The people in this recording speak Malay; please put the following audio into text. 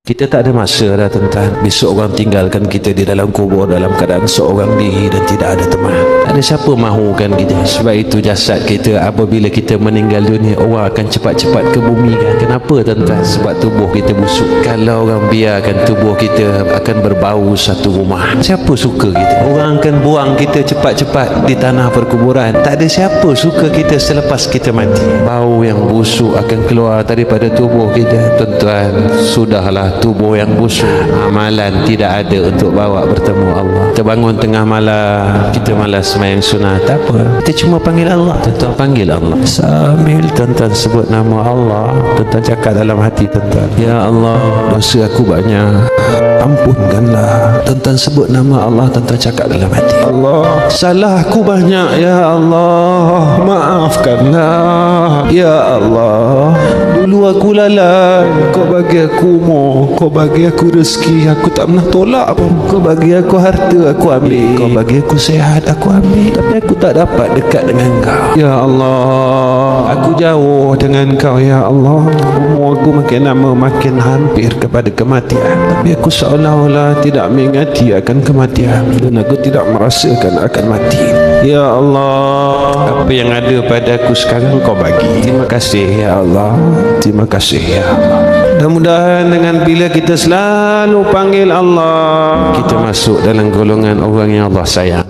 Kita tak ada masa dah tuan-tuan. Besok orang tinggalkan kita di dalam kubur dalam keadaan seorang diri dan tidak ada teman. Tak ada siapa mahukan kita. Sebab itu jasad kita apabila kita meninggal dunia, orang akan cepat-cepat ke bumi kan. Kenapa tuan-tuan? Sebab tubuh kita busuk. Kalau orang biarkan tubuh kita akan berbau satu rumah, siapa suka kita? Orang akan buang kita cepat-cepat di tanah perkuburan. Tak ada siapa suka kita selepas kita mati. Bau yang busuk akan keluar daripada tubuh kita. Tuan-tuan, sudahlah tubuh yang busuk, amalan tidak ada untuk bawa bertemu Allah. Kita bangun tengah malam, kita malas sembahyang sunat, tak apa, kita cuma panggil Allah. Tuan-tuan panggil Allah sambil tuan-tuan sebut nama Allah. Tuan-tuan cakap dalam hati tuan-tuan, ya Allah, dosa aku banyak, ampunkanlah. Tuan-tuan sebut nama Allah, tuan-tuan cakap dalam hati, Allah, salah aku banyak, ya Allah, maafkanlah. Ya Allah, dulu aku lalai, kau bagi aku umur, kau bagi aku rezeki, aku tak pernah tolak pun. Kau bagi aku harta, aku ambil. Kau bagi aku sehat, aku ambil. Tapi aku tak dapat dekat dengan kau. Ya Allah, aku jauh dengan kau, ya Allah. Umur aku makin lama makin hampir kepada kematian. Tapi aku seolah-olah tidak mengingati akan kematian, dan aku tidak merasakan akan mati. Ya Allah, apa yang ada padaku sekarang kau bagi. Terima kasih ya Allah. Terima kasih ya Allah. Mudah-mudahan dengan bila kita selalu panggil Allah, kita masuk dalam golongan orang yang Allah sayang.